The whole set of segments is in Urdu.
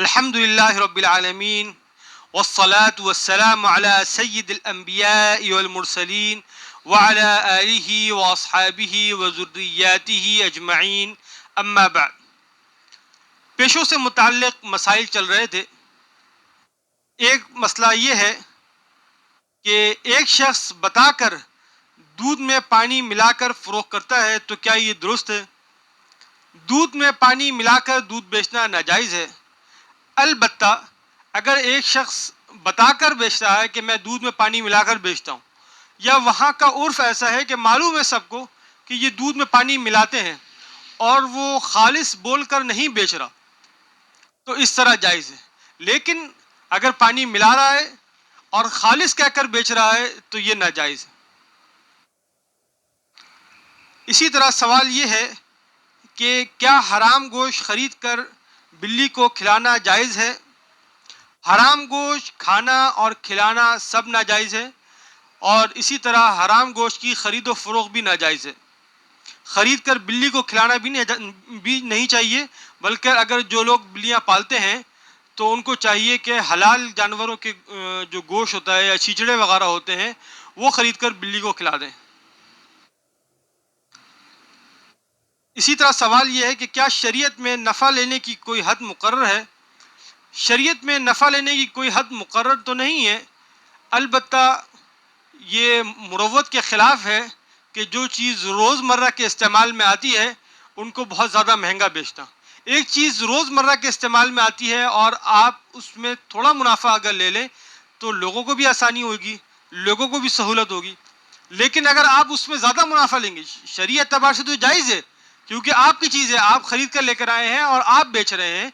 الحمد للہ رب العالمین والصلاة والسلام على سید الانبیاء والمرسلین وعلى آلہ واصحابہ وذریاتہ اجمعین اما بعد۔ پیشوں سے متعلق مسائل چل رہے تھے۔ ایک مسئلہ یہ ہے کہ ایک شخص بتا کر دودھ میں پانی ملا کر فروخت کرتا ہے تو کیا یہ درست ہے؟ دودھ میں پانی ملا کر دودھ بیچنا ناجائز ہے۔ البتہ اگر ایک شخص بتا کر بیچ رہا ہے کہ میں دودھ میں پانی ملا کر بیچتا ہوں، یا وہاں کا عرف ایسا ہے کہ معلوم ہے سب کو کہ یہ دودھ میں پانی ملاتے ہیں اور وہ خالص بول کر نہیں بیچ رہا، تو اس طرح جائز ہے۔ لیکن اگر پانی ملا رہا ہے اور خالص کہہ کر بیچ رہا ہے تو یہ ناجائز ہے۔ اسی طرح سوال یہ ہے کہ کیا حرام گوشت خرید کر بلی کو کھلانا جائز ہے؟ حرام گوشت کھانا اور کھلانا سب ناجائز ہے، اور اسی طرح حرام گوشت کی خرید و فروخت بھی ناجائز ہے۔ خرید کر بلی کو کھلانا بھی نہیں چاہیے، بلکہ اگر جو لوگ بلیاں پالتے ہیں تو ان کو چاہیے کہ حلال جانوروں کے جو گوشت ہوتا ہے یا چیچڑے وغیرہ ہوتے ہیں وہ خرید کر بلی کو کھلا دیں۔ اسی طرح سوال یہ ہے کہ کیا شریعت میں نفع لینے کی کوئی حد مقرر ہے؟ شریعت میں نفع لینے کی کوئی حد مقرر تو نہیں ہے، البتہ یہ مروت کے خلاف ہے کہ جو چیز روزمرہ کے استعمال میں آتی ہے ان کو بہت زیادہ مہنگا بیچنا۔ ایک چیز روزمرہ کے استعمال میں آتی ہے اور آپ اس میں تھوڑا منافع اگر لے لیں تو لوگوں کو بھی آسانی ہوگی، لوگوں کو بھی سہولت ہوگی۔ لیکن اگر آپ اس میں زیادہ منافع لیں گے، شرعی اعتبار سے تو جائز ہے کیونکہ آپ کی چیز ہے، آپ خرید کر لے کر آئے ہیں اور آپ بیچ رہے ہیں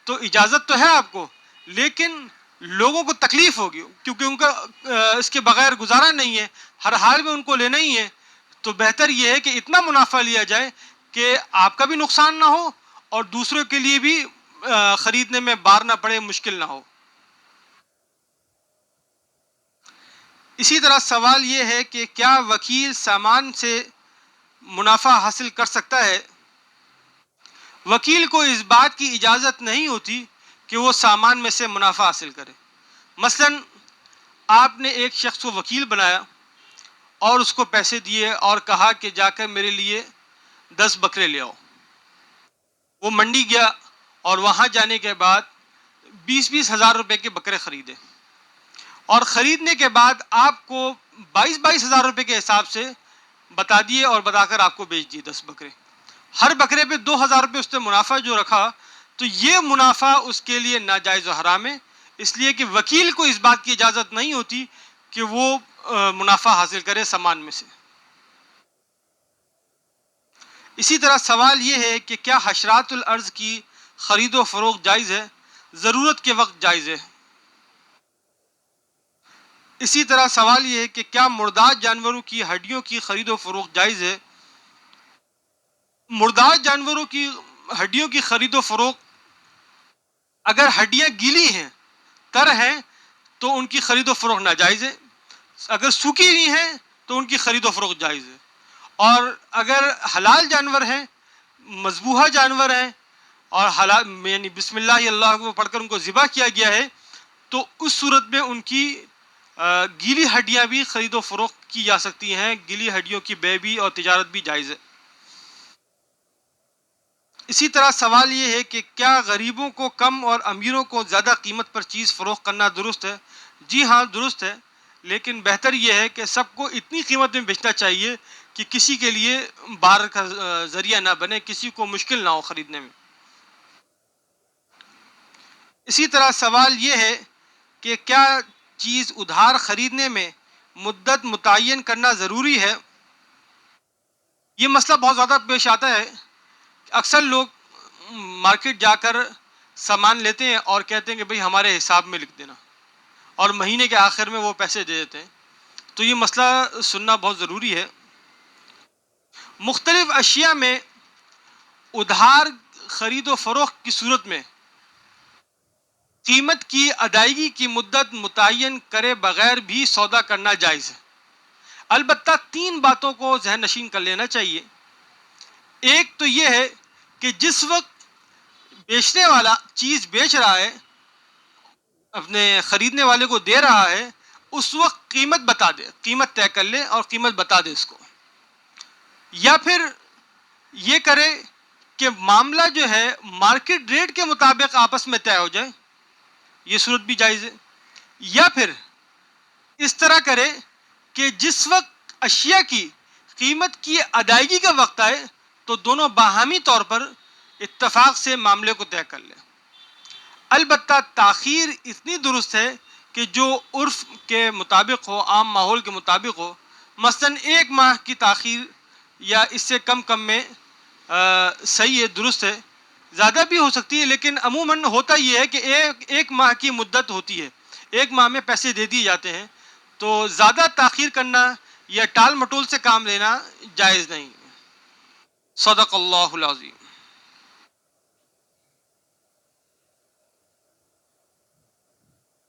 تو اجازت تو ہے آپ کو، لیکن لوگوں کو تکلیف ہوگی کیونکہ ان کا اس کے بغیر گزارا نہیں ہے، ہر حال میں ان کو لینا ہی ہے۔ تو بہتر یہ ہے کہ اتنا منافع لیا جائے کہ آپ کا بھی نقصان نہ ہو اور دوسروں کے لیے بھی خریدنے میں بار نہ پڑے، مشکل نہ ہو۔ اسی طرح سوال یہ ہے کہ کیا وکیل سامان سے منافع حاصل کر سکتا ہے؟ وکیل کو اس بات کی اجازت نہیں ہوتی کہ وہ سامان میں سے منافع حاصل کرے۔ مثلا آپ نے ایک شخص کو وکیل بنایا اور اس کو پیسے دیے اور کہا کہ جا کر میرے لیے 10 بکرے لے آؤ۔ وہ منڈی گیا اور وہاں جانے کے بعد 20 ہزار روپے کے بکرے خریدے، اور خریدنے کے بعد آپ کو 22 ہزار روپے کے حساب سے بتا دیے اور بتا کر آپ کو بیچ دیے 10 بکرے۔ ہر بکرے پہ 2,000 روپے اس نے منافع جو رکھا، تو یہ منافع اس کے لیے ناجائز و حرام ہے، اس لیے کہ وکیل کو اس بات کی اجازت نہیں ہوتی کہ وہ منافع حاصل کرے سامان میں سے۔ اسی طرح سوال یہ ہے کہ کیا حشرات الارض کی خرید و فروخت جائز ہے؟ ضرورت کے وقت جائز ہے۔ اسی طرح سوال یہ ہے کہ کیا مردار جانوروں کی ہڈیوں کی خرید و فروخت جائز ہے؟ مردار جانوروں کی ہڈیوں کی خرید و فروخت، اگر ہڈیاں گیلی ہیں، تر ہیں، تو ان کی خرید و فروخت ناجائز ہے۔ اگر سوکھی ہوئی ہیں تو ان کی خرید و فروخت جائز ہے، اور اگر حلال جانور ہیں، مذبوحہ جانور ہیں اور حلال یعنی بسم اللہ اللہ کو پڑھ کر ان کو ذبح کیا گیا ہے، تو اس صورت میں ان کی گیلی ہڈیاں بھی خرید و فروخت کی جا سکتی ہیں، گیلی ہڈیوں کی بے بھی اور تجارت بھی جائز ہے۔ اسی طرح سوال یہ ہے کہ کیا غریبوں کو کم اور امیروں کو زیادہ قیمت پر چیز فروخت کرنا درست ہے؟ جی ہاں، درست ہے، لیکن بہتر یہ ہے کہ سب کو اتنی قیمت میں بیچنا چاہیے کہ کسی کے لیے بار کا ذریعہ نہ بنے، کسی کو مشکل نہ ہو خریدنے میں۔ اسی طرح سوال یہ ہے کہ کیا چیز ادھار خریدنے میں مدت متعین کرنا ضروری ہے؟ یہ مسئلہ بہت زیادہ پیش آتا ہے۔ اکثر لوگ مارکیٹ جا کر سامان لیتے ہیں اور کہتے ہیں کہ بھئی ہمارے حساب میں لکھ دینا، اور مہینے کے آخر میں وہ پیسے دے دیتے ہیں۔ تو یہ مسئلہ سننا بہت ضروری ہے۔ مختلف اشیاء میں ادھار خرید و فروخت کی صورت میں قیمت کی ادائیگی کی مدت متعین کرے بغیر بھی سودا کرنا جائز ہے، البتہ 3 باتوں کو ذہن نشین کر لینا چاہیے۔ ایک تو یہ ہے کہ جس وقت بیچنے والا چیز بیچ رہا ہے، اپنے خریدنے والے کو دے رہا ہے، اس وقت قیمت بتا دے، قیمت طے کر لے اور قیمت بتا دے اس کو. یا پھر یہ کرے کہ معاملہ جو ہے مارکیٹ ریٹ کے مطابق آپس میں طے ہو جائے، یہ صورت بھی جائز ہے. یا پھر اس طرح کرے کہ جس وقت اشیاء کی قیمت کی ادائیگی کا وقت آئے تو دونوں باہمی طور پر اتفاق سے معاملے کو طے کر لیں. البتہ تاخیر اتنی درست ہے کہ جو عرف کے مطابق ہو، عام ماحول کے مطابق ہو. مثلا 1 ماہ کی تاخیر یا اس سے کم میں صحیح ہے، درست ہے. زیادہ بھی ہو سکتی ہے، لیکن عموماً ہوتا یہ ہے کہ ایک ماہ کی مدت ہوتی ہے، 1 ماہ میں پیسے دے دیے جاتے ہیں. تو زیادہ تاخیر کرنا یا ٹال مٹول سے کام لینا جائز نہیں. صدق اللہ العظیم.